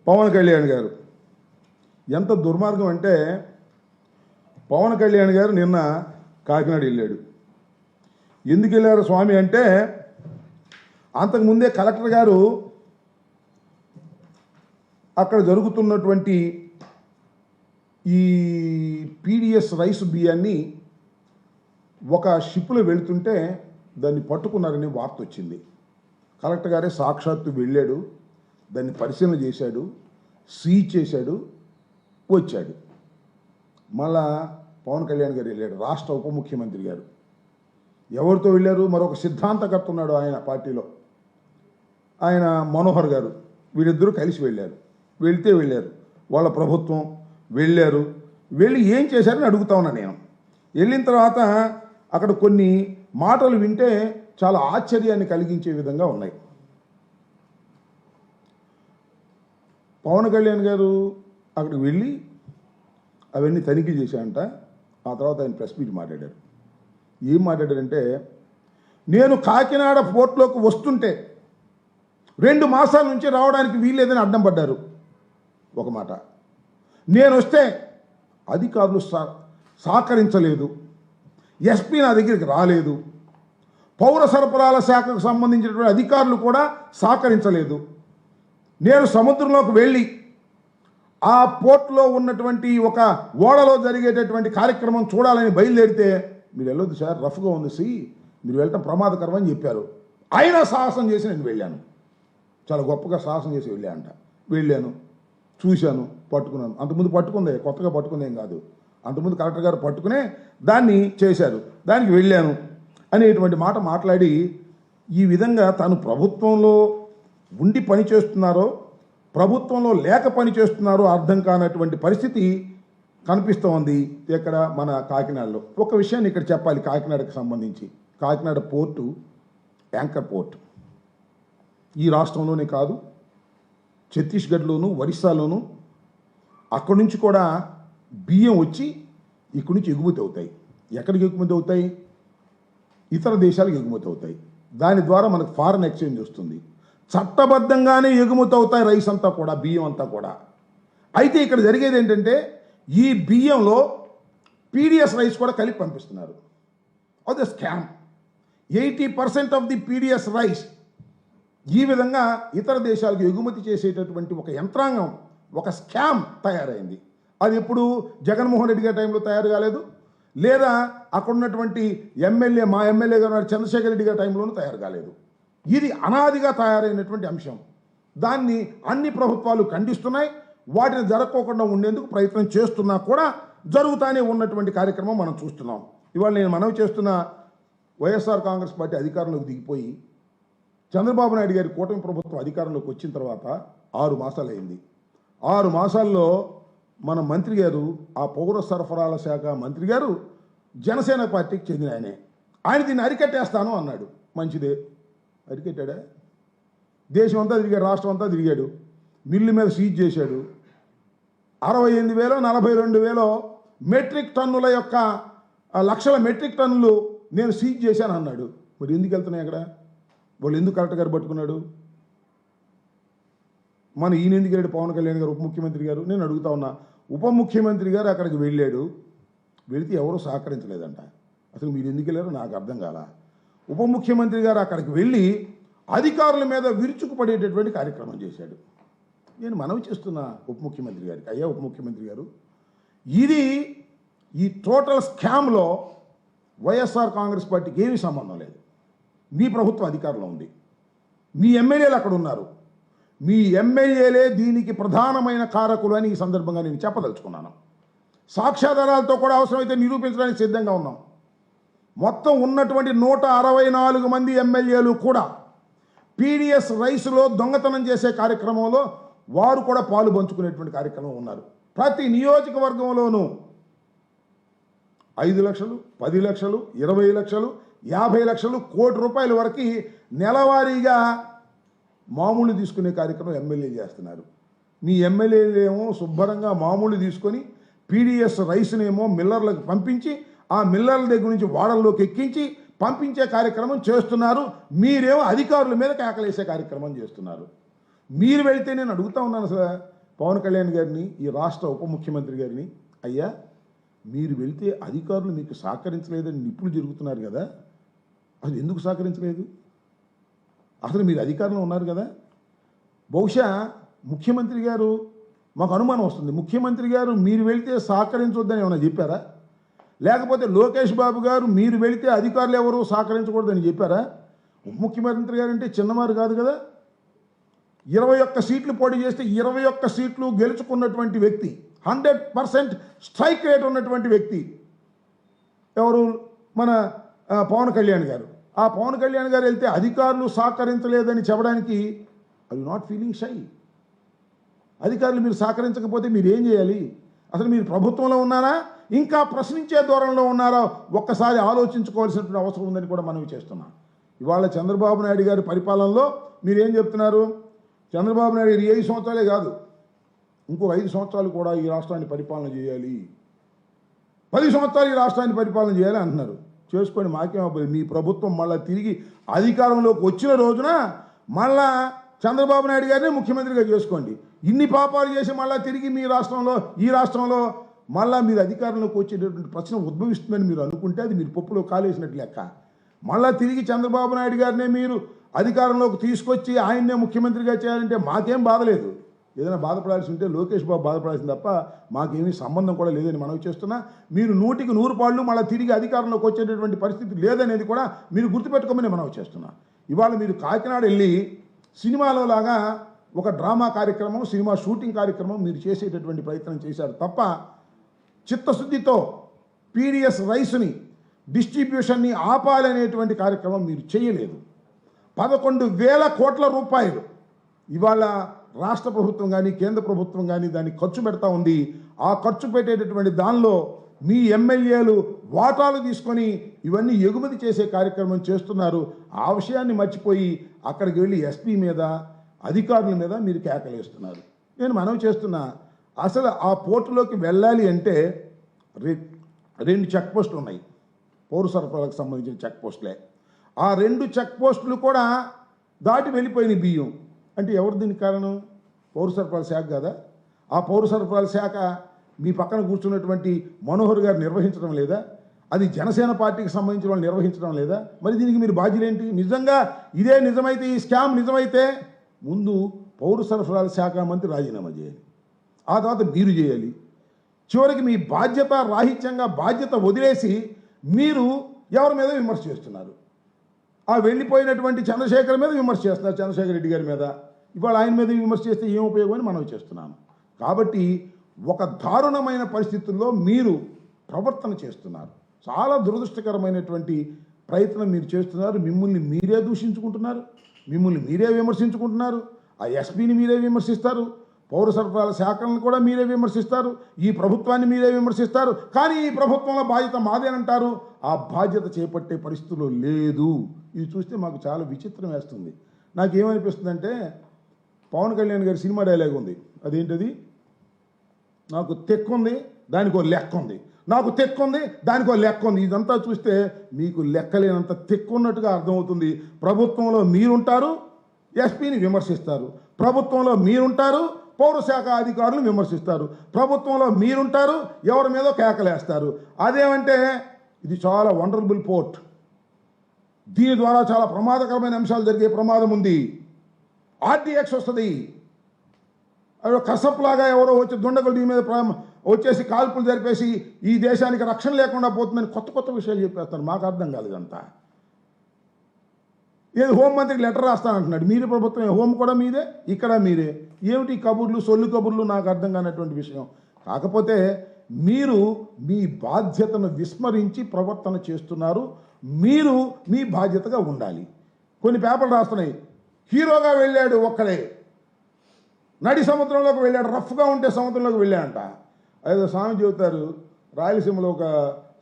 పవన్ కళ్యాణ్ గారు ఎంత దుర్మార్గం అంటే, పవన్ కళ్యాణ్ గారు నిన్న కాకినాడ వెళ్ళాడు. ఎందుకు వెళ్ళారు స్వామి అంటే, అంతకుముందే కలెక్టర్ గారు అక్కడ జరుగుతున్నటువంటి ఈ పీడిఎస్ రైస్ బియ్యాన్ని ఒక షిప్లో వెళుతుంటే దాన్ని పట్టుకున్నారని వార్త వచ్చింది. కలెక్టర్ గారే సాక్షాత్తు వెళ్ళాడు, దాన్ని పరిశీలన చేశాడు, సీజ్ చేశాడు, వచ్చాడు. మళ్ళా పవన్ కళ్యాణ్ గారు వెళ్ళాడు, రాష్ట్ర ఉప ముఖ్యమంత్రి గారు. ఎవరితో వెళ్ళారు? మరొక సిద్ధాంతకర్త ఉన్నాడు ఆయన పార్టీలో, ఆయన మనోహర్ గారు. వీళ్ళిద్దరూ కలిసి వెళ్ళారు. వెళ్ళారు వాళ్ళ ప్రభుత్వం వెళ్ళారు. వెళ్ళి ఏం చేశారని అడుగుతా ఉన్నా నేను. వెళ్ళిన తర్వాత అక్కడ కొన్ని మాటలు వింటే చాలా ఆశ్చర్యాన్ని కలిగించే విధంగా ఉన్నాయి. పవన్ కళ్యాణ్ గారు అక్కడికి వెళ్ళి అవన్నీ తనిఖీ చేశారంట. ఆ తర్వాత ఆయన ప్రెస్ మీట్ మాట్లాడారు. ఏం మాట్లాడారంటే, నేను కాకినాడ పోర్ట్లోకి వస్తుంటే 2 మాసాల నుంచి రావడానికి వీల్లేదని అడ్డం పడ్డారు. ఒక మాట. నేను వస్తే అధికారులు సహకరించలేదు, ఎస్పీ నా దగ్గరికి రాలేదు, పౌర సరఫరాల శాఖకు సంబంధించినటువంటి అధికారులు కూడా సహకరించలేదు. నేను సముద్రంలోకి వెళ్ళి ఆ పోర్ట్లో ఉన్నటువంటి ఒక ఓడలో జరిగేటటువంటి కార్యక్రమం చూడాలని బయలుదేరితే, మీరు వెళ్ళొద్దు సార్, రఫ్గా ఉంది, మీరు వెళ్ళటం ప్రమాదకరం అని చెప్పారు. అయినా సాహసం చేసి నేను వెళ్ళాను. చాలా గొప్పగా సాహసం చేసి వెళ్ళాను, చూశాను, పట్టుకున్నాను. అంతకుముందు పట్టుకుందే, కొత్తగా పట్టుకుందేం కాదు. అంతకుముందు కలెక్టర్ గారు పట్టుకునే దాన్ని చేశారు, దానికి వెళ్ళాను అనేటువంటి మాట మాట్లాడి, ఈ విధంగా తాను ప్రభుత్వంలో ఉండి పని చేస్తున్నారో ప్రభుత్వంలో లేక పని చేస్తున్నారో అర్థం కానటువంటి పరిస్థితి కనిపిస్తూ ఉంది ఇక్కడ మన కాకినాడలో. ఒక విషయాన్ని ఇక్కడ చెప్పాలి కాకినాడకు సంబంధించి. Kakinada port anchor port. ఈ రాష్ట్రంలోనే కాదు, ఛత్తీస్గఢ్లోను, ఒరిస్సాలోను అక్కడి నుంచి కూడా బియ్యం వచ్చి ఇక్కడి నుంచి ఎగుమతి అవుతాయి. ఎక్కడికి ఎగుమతి అవుతాయి? ఇతర దేశాలకు ఎగుమతి అవుతాయి. దాని ద్వారా మనకు ఫారెన్ ఎక్స్చేంజ్ వస్తుంది. చట్టబద్ధంగానే ఎగుమతి అవుతాయి రైస్ అంతా కూడా, బియ్యం అంతా కూడా. అయితే ఇక్కడ జరిగేది ఏంటంటే, ఈ బియ్యంలో పీడిఎస్ రైస్ కూడా కలిపి పంపిస్తున్నారు. అది scam. 80% of the PDS rice ఈ విధంగా ఇతర దేశాలకు ఎగుమతి చేసేటటువంటి ఒక యంత్రాంగం, ఒక స్కామ్ తయారైంది. అది ఎప్పుడు జగన్మోహన్ రెడ్డి గారి టైంలో తయారు కాలేదు, లేదా అక్కడ ఉన్నటువంటి మా ఎమ్మెల్యే గారు చంద్రశేఖర్ రెడ్డి గారి టైంలోనూ తయారు కాలేదు. ఇది అనాదిగా తయారైనటువంటి అంశం. దాన్ని అన్ని ప్రభుత్వాలు ఖండిస్తున్నాయి. వాటిని జరగకోకుండా ఉండేందుకు ప్రయత్నం చేస్తున్నా కూడా జరుగుతూనే ఉన్నటువంటి కార్యక్రమం మనం చూస్తున్నాం. ఇవాళ నేను మనవి చేస్తున్న, వైఎస్ఆర్ కాంగ్రెస్ పార్టీ అధికారంలోకి దిగిపోయి చంద్రబాబు నాయుడు గారి కూటమి ప్రభుత్వం అధికారంలోకి వచ్చిన తర్వాత 6 మాసాలు అయింది. 6 మాసాల్లో మన మంత్రి గారు, ఆ పౌర సరఫరాల శాఖ మంత్రి గారు జనసేన పార్టీకి చెందిన ఆయన దీన్ని అరికట్టేస్తాను అన్నాడు. మంచిదే, అరికట్టాడా? దేశం అంతా తిరిగాడు, రాష్ట్రం అంతా తిరిగాడు, మిల్లు మీద సీజ్ చేశాడు. 68,000 42,000 మెట్రిక్ టన్నుల యొక్క లక్షల మెట్రిక్ టన్నులు నేను సీజ్ చేశాను అన్నాడు. మరి ఎందుకు వెళ్తున్నాయి అక్కడ? వాళ్ళు ఎందుకు కలెక్టర్ గారు పట్టుకున్నాడు? మన ఈయన ఎందుకు వెళ్ళాడు? పవన్ కళ్యాణ్ గారు ఉప ముఖ్యమంత్రి గారు. నేను అడుగుతా ఉన్నా, ఉప ముఖ్యమంత్రి గారు అక్కడికి వెళ్ళాడు, వెళితే ఎవరూ సహకరించలేదంట. అసలు మీరు ఎందుకు వెళ్ళారో నాకు అర్థం కాల. ఉప ముఖ్యమంత్రి గారు అక్కడికి వెళ్ళి అధికారుల మీద విరుచుకుపడేటటువంటి కార్యక్రమం చేశాడు. నేను మనవి చేస్తున్నా ఉప ముఖ్యమంత్రి గారికి, అయ్యా ఉప ముఖ్యమంత్రి గారు, ఈ టోటల్ స్కామ్లో వైఎస్ఆర్ కాంగ్రెస్ పార్టీకి ఏమీ సంబంధం లేదు. మీ ప్రభుత్వం అధికారంలో ఉంది, మీ ఎమ్మెల్యేలు అక్కడ ఉన్నారు, మీ ఎమ్మెల్యేలే దీనికి ప్రధానమైన కారకులు అని ఈ సందర్భంగా నేను చెప్పదలుచుకున్నాను. సాక్ష్యాధారాలతో కూడా అవసరమైతే నిరూపించడానికి సిద్ధంగా ఉన్నాం. మొత్తం ఉన్నటువంటి 164 మంది ఎమ్మెల్యేలు కూడా పీడిఎస్ రైస్లో దొంగతనం చేసే కార్యక్రమంలో వారు కూడా పాలు పంచుకునేటువంటి కార్యక్రమం ఉన్నారు. ప్రతి నియోజకవర్గంలోనూ 5 లక్షలు, 10 లక్షలు, 20 లక్షలు, 50 లక్షలు, ₹1,00,00,000 వరకు నెలవారీగా మామూలు తీసుకునే కార్యక్రమం ఎమ్మెల్యేలు చేస్తున్నారు. మీ ఎమ్మెల్యేలు ఏమో శుభ్రంగా మామూలు తీసుకొని పీడిఎస్ రైస్నేమో మిల్లర్లకు పంపించి, ఆ మిల్లర్ల దగ్గర నుంచి వాడల్లోకి ఎక్కించి పంపించే కార్యక్రమం చేస్తున్నారు. మీరేమో అధికారుల మీద కేకలేసే కార్యక్రమం చేస్తున్నారు. మీరు వెళితే నేను అడుగుతా ఉన్నాను సార్, పవన్ కళ్యాణ్ గారిని, ఈ రాష్ట్ర ఉప ముఖ్యమంత్రి గారిని, అయ్యా మీరు వెళ్తే అధికారులు మీకు సహకరించలేదని నిప్పులు జరుగుతున్నారు కదా, అది ఎందుకు సహకరించలేదు? అసలు మీరు అధికారంలో ఉన్నారు కదా. బహుశా ముఖ్యమంత్రి గారు, మాకు అనుమానం వస్తుంది, ముఖ్యమంత్రి గారు మీరు వెళ్తే సహకరించొద్దని ఏమైనా చెప్పారా? లేకపోతే లోకేష్ బాబు గారు మీరు వెళితే అధికారులు ఎవరు సహకరించకూడదని చెప్పారా? ఉప ముఖ్యమంత్రి గారు అంటే చిన్నవారు కాదు కదా. 21 సీట్లు పోటీ చేస్తే 21 సీట్లు గెలుచుకున్నటువంటి వ్యక్తి, 100% స్ట్రైక్ రేట్ ఉన్నటువంటి వ్యక్తి ఎవరు? మన పవన్ కళ్యాణ్ గారు. ఆ పవన్ కళ్యాణ్ గారు వెళ్తే అధికారులు సహకరించలేదని చెప్పడానికి అది నాట్ ఫీలింగ్ షై. అధికారులు మీరు సహకరించకపోతే మీరు ఏం చేయాలి? అసలు మీరు ప్రభుత్వంలో ఉన్నారా, ఇంకా ప్రశ్నించే ధోరణిలో ఉన్నారా? ఒక్కసారి ఆలోచించుకోవాల్సినటువంటి అవసరం ఉందని కూడా మనం చేస్తున్నాం. ఇవాళ చంద్రబాబు నాయుడు గారి పరిపాలనలో మీరేం చెప్తున్నారు? చంద్రబాబు నాయుడు గారు 5 సంవత్సరాలే కాదు, ఇంకో 5 సంవత్సరాలు కూడా ఈ రాష్ట్రాన్ని పరిపాలన చేయాలి, 10 సంవత్సరాలు ఈ రాష్ట్రాన్ని పరిపాలన చేయాలి అంటున్నారు. చేసుకొని మాకేమవుతుంది? మీ ప్రభుత్వం మళ్ళీ తిరిగి అధికారంలోకి వచ్చిన రోజున మళ్ళా చంద్రబాబు నాయుడు గారిని ముఖ్యమంత్రిగా చేసుకోండి. ఇన్ని పాపాలు చేసి మళ్ళీ తిరిగి మీ రాష్ట్రంలో, ఈ రాష్ట్రంలో మళ్ళీ మీరు అధికారంలోకి వచ్చేటటువంటి ప్రశ్న ఉద్భవిస్తుందని మీరు అనుకుంటే అది మీరు పప్పులో కాలేసినట్టు లెక్క. మళ్ళీ తిరిగి చంద్రబాబు నాయుడు గారినే మీరు అధికారంలోకి తీసుకొచ్చి ఆయన్నే ముఖ్యమంత్రిగా చేయాలంటే మాకేం బాధలేదు. ఏదైనా బాధపడాల్సి ఉంటే లోకేష్ బాబు బాధపడాల్సింది తప్ప మాకేమీ సంబంధం కూడా లేదని మనవి చేస్తున్నా. మీరు 100కి 100 పాళ్ళు మళ్ళీ తిరిగి అధికారంలోకి వచ్చేటటువంటి పరిస్థితి లేదనేది కూడా మీరు గుర్తుపెట్టుకోమని మనవి చేస్తున్నా. ఇవాళ మీరు కాకినాడ వెళ్ళి సినిమాలో లాగా ఒక డ్రామా కార్యక్రమం, సినిమా షూటింగ్ కార్యక్రమం మీరు చేసేటటువంటి ప్రయత్నం చేశారు తప్ప చిత్తశుద్ధితో పీడిఎస్ రైస్ని డిస్ట్రిబ్యూషన్ని ఆపాలనేటువంటి కార్యక్రమం మీరు చేయలేదు. 11,000 కోట్ల రూపాయలు ఇవాళ రాష్ట్ర ప్రభుత్వం కానీ కేంద్ర ప్రభుత్వం కానీ దాన్ని ఖర్చు పెడతా ఉంది. ఆ ఖర్చు పెట్టేటటువంటి దానిలో మీ ఎమ్మెల్యేలు వాటాలు తీసుకొని ఇవన్నీ ఎగుమతి చేసే కార్యక్రమం చేస్తున్నారు. ఆ విషయాన్ని మర్చిపోయి అక్కడికి వెళ్ళి ఎస్పీ మీద, అధికారుల మీద మీరు కేకలేస్తున్నారు. నేను మనవి చేస్తున్నా, అసలు ఆ పోర్టులోకి వెళ్ళాలి అంటే 2 చెక్ పోస్టులు ఉన్నాయి, పౌర సరఫరాలకు సంబంధించిన చెక్ పోస్టులే. ఆ 2 చెక్ పోస్టులు కూడా దాటి వెళ్ళిపోయినాయి బియ్యం. అంటే ఎవరు దీనికి కారణం? పౌర సరఫరాల శాఖ కదా. ఆ పౌర సరఫరాల శాఖ మీ పక్కన కూర్చున్నటువంటి మనోహర్ గారు నిర్వహించడం లేదా? అది జనసేన పార్టీకి సంబంధించిన వాళ్ళు నిర్వహించడం లేదా? మరి దీనికి మీరు బాధ్యులేంటి? నిజంగా ఇదే నిజమైతే, ఈ స్కామ్ నిజమైతే ముందు పౌర సరఫరాల శాఖ మంత్రి రాజీనామా చేయాలి, ఆ తర్వాత మీరు చేయాలి. చివరికి మీ బాధ్యత రాహిత్యంగా బాధ్యత వదిలేసి మీరు ఎవరి మీద విమర్శ చేస్తున్నారు? ఆ వెళ్ళిపోయినటువంటి చంద్రశేఖర్ మీద విమర్శ చేస్తున్నారు, చంద్రశేఖర్ రెడ్డి గారి మీద. ఇవాళ ఆయన మీద విమర్శ చేస్తే ఏం ఉపయోగం అని మనం చేస్తున్నాను. కాబట్టి ఒక దారుణమైన పరిస్థితుల్లో మీరు ప్రవర్తన చేస్తున్నారు. చాలా దురదృష్టకరమైనటువంటి ప్రయత్నం మీరు చేస్తున్నారు. మిమ్మల్ని మీరే దూషించుకుంటున్నారు, మిమ్మల్ని మీరే విమర్శించుకుంటున్నారు. ఆ ఎస్పీని మీరే విమర్శిస్తారు, పౌర సరఫరాల శాఖలను కూడా మీరే విమర్శిస్తారు, ఈ ప్రభుత్వాన్ని మీరే విమర్శిస్తారు. కానీ ఈ ప్రభుత్వంలో బాధ్యత మాదేనంటారు. ఆ బాధ్యత చేపట్టే పరిస్థితుల్లో లేదు. ఇది చూస్తే మాకు చాలా విచిత్రం వేస్తుంది. నాకేమనిపిస్తుందంటే, పవన్ కళ్యాణ్ గారి సినిమా డైలాగ్ ఉంది, అదేంటది? నాకు తెక్కుంది దానికో లెక్క ఉంది, నాకు తెక్కుంది దానికో లెక్క ఉంది. ఇదంతా చూస్తే మీకు లెక్కలేనంత తెక్కున్నట్టుగా అర్థమవుతుంది. ప్రభుత్వంలో మీరుంటారు, ఎస్పీని విమర్శిస్తారు. ప్రభుత్వంలో మీరుంటారు, పౌరశాఖ అధికారులను విమర్శిస్తారు. ప్రభుత్వంలో మీరుంటారు, ఎవరి మీదో కేకలేస్తారు. అదేమంటే ఇది చాలా వండర్బుల్ పోర్ట్, దీని ద్వారా చాలా ప్రమాదకరమైన అంశాలు జరిగే ప్రమాదం ఉంది, ఆర్డీఎక్స్ వస్తుంది, అదో కసప్లాగా ఎవరో వచ్చి దుండగులు దీని మీద వచ్చేసి కాల్పులు జరిపేసి ఈ దేశానికి రక్షణ లేకుండా పోతుందని కొత్త కొత్త విషయాలు చెప్పేస్తారు. మాకు అర్థం కాదు ఇదంతా. ఏది హోంమంత్రికి లెటర్ రాస్తానంటున్నాడు, మీరే ప్రభుత్వం, హోం కూడా మీదే, ఇక్కడ మీరే. ఏమిటి కబుర్లు, సొల్లు కబుర్లు? నాకు అర్థం కానటువంటి విషయం. కాకపోతే మీరు మీ బాధ్యతను విస్మరించి ప్రవర్తన చేస్తున్నారు. మీరు మీ బాధ్యతగా ఉండాలి. కొన్ని పేపర్లు రాస్తున్నాయి, హీరోగా వెళ్ళాడు ఒక్కడే, నడి సముద్రంలోకి వెళ్ళాడు, రఫ్గా ఉంటే సముద్రంలోకి వెళ్ళాడంట. ఏదో సామెత చెబుతారు, రాయలసీమలో ఒక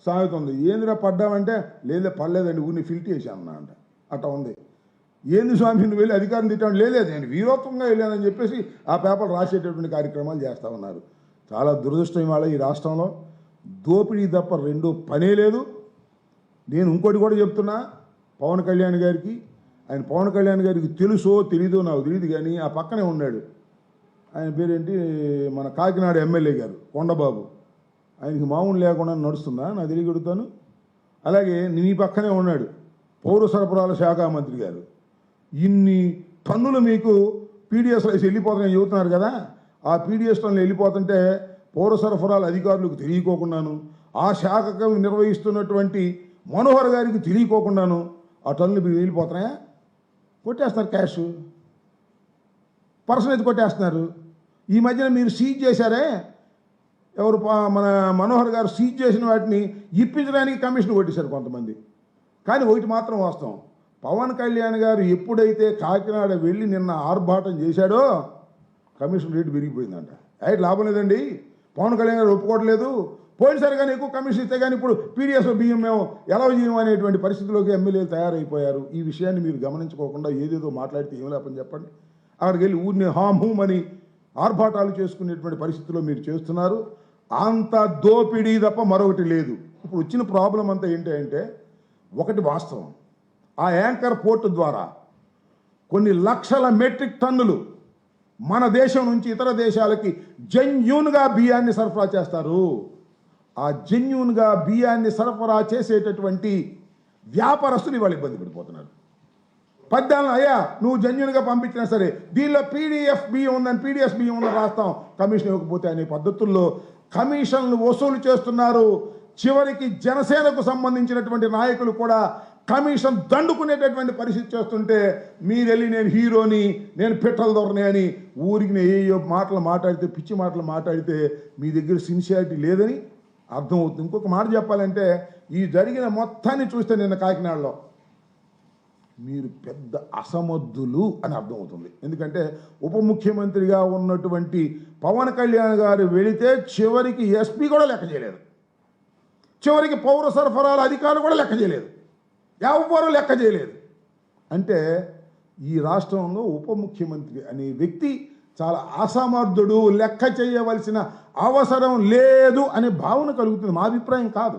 సామెత ఉంది, ఏందిరా పడ్డామంటే లేదే పడలేదండి, ఊరిని ఫిల్ట్ చేశాను అంట. అట్లా ఉంది. ఏంది స్వామి నువ్వు వెళ్ళి అధికారం తిట్టాను? లేదు నేను వీరోత్వంగా వెళ్ళానని చెప్పేసి ఆ పేపర్ రాసేటటువంటి కార్యక్రమాలు చేస్తూ ఉన్నారు. చాలా దురదృష్టం ఇవాళ ఈ రాష్ట్రంలో దోపిడీ తప్ప రెండో పనే లేదు. నేను ఇంకోటి కూడా చెప్తున్నా, పవన్ కళ్యాణ్ గారికి తెలుసో తెలీదో నాకు తెలియదు, కానీ ఆ పక్కనే ఉన్నాడు ఆయన పేరేంటి, మన కాకినాడ ఎమ్మెల్యే గారు కొండబాబు, ఆయనకి మామూలు లేకుండా నడుస్తుందా నాకు తెలియగలుగుతాను. అలాగే నీ పక్కనే ఉన్నాడు పౌర సరఫరాల శాఖ మంత్రి గారు. ఇన్ని టన్నులు మీకు పీడిఎస్లో వెళ్ళిపోతున్నాయని చెబుతున్నారు కదా, ఆ పీడిఎస్ టన్నులు వెళ్ళిపోతుంటే పౌర సరఫరాల అధికారులకు తెలియకోకుండాను, ఆ శాఖకు నిర్వహిస్తున్నటువంటి మనోహర్ గారికి తెలియకోకుండాను ఆ టన్నులు మీరు వెళ్ళిపోతున్నాయా? కొట్టేస్తున్నారు, క్యాష్ పర్సన్ అయితే కొట్టేస్తున్నారు. ఈ మధ్యన మీరు సీజ్ చేశారే, ఎవరు మన మనోహర్ గారు సీజ్ చేసిన వాటిని ఇప్పించడానికి కమిషన్ కొట్టేశారు కొంతమంది. కానీ ఒకటి మాత్రం వాస్తవం, పవన్ కళ్యాణ్ గారు ఎప్పుడైతే కాకినాడ వెళ్ళి నిన్న ఆర్భాటం చేశాడో కమిషన్ రేటు పెరిగిపోయిందంట. అయితే లాభం లేదండి, పవన్ కళ్యాణ్ గారు ఒప్పుకోవట్లేదు, పోయినసారి కానీ ఎక్కువ కమిషన్ ఇస్తే కానీ ఇప్పుడు పీడిఎస్ బియ్యం మేము ఎలా చేయము అనేటువంటి పరిస్థితిలోకి ఎమ్మెల్యేలు తయారైపోయారు. ఈ విషయాన్ని మీరు గమనించుకోకుండా ఏదేదో మాట్లాడితే ఏం లేపని చెప్పండి. అక్కడికి వెళ్ళి ఊరిని హామ్ హూమ్ అని ఆర్భాటాలు చేసుకునేటువంటి పరిస్థితిలో మీరు చేస్తున్నారు. అంత దోపిడీ తప్ప మరొకటి లేదు. ఇప్పుడు వచ్చిన ప్రాబ్లం అంతా ఏంటి అంటే, ఒకటి వాస్తవం, ఆ యాంకర్ పోర్టు ద్వారా కొన్ని లక్షల మెట్రిక్ టన్నులు మన దేశం నుంచి ఇతర దేశాలకి జెన్యూన్గా బియ్యాన్ని సరఫరా చేస్తారు. ఆ జెన్యూన్గా బియ్యాన్ని సరఫరా చేసేటటువంటి వ్యాపారస్తులు ఇవాళ ఇబ్బంది పడిపోతున్నారు. పద్దాలను అయ్యా నువ్వు జెన్యూన్గా పంపించినా సరే దీనిలో పీడిఎఫ్ బియ్యం ఉందని పీడిఎస్ బియ్యం ఉందని రాస్తాం, కమిషన్ ఇవ్వకపోతే అనే పద్ధతుల్లో కమిషన్లు వసూలు చేస్తున్నారు. చివరికి జనసేనకు సంబంధించినటువంటి నాయకులు కూడా కమిషన్ దండుకునేటటువంటి పరిస్థితి చేస్తుంటే మీరు వెళ్ళి నేను హీరోని, నేను పిట్టల దొరని అని ఊరికి ఏయో మాటలు మాట్లాడితే, పిచ్చి మాటలు మాట్లాడితే మీ దగ్గర సిన్సియారిటీ లేదని అర్థమవుతుంది. ఇంకొక మాట చెప్పాలంటే, ఈ జరిగిన మొత్తాన్ని చూస్తే నిన్న కాకినాడలో మీరు పెద్ద అసమర్థులు అని అర్థమవుతుంది. ఎందుకంటే ఉప ముఖ్యమంత్రిగా ఉన్నటువంటి పవన్ కళ్యాణ్ గారు వెళితే చివరికి ఎస్పీ కూడా లెక్క చేయలేదు, చివరికి పౌర సరఫరాల అధికారులు కూడా లెక్క చేయలేదు, ఎవ్వరూ లెక్క చేయలేదు. అంటే ఈ రాష్ట్రంలో ఉప ముఖ్యమంత్రి అనే వ్యక్తి చాలా అసమర్థుడు, లెక్క చేయవలసిన అవసరం లేదు అనే భావన కలుగుతుంది. మా అభిప్రాయం కాదు.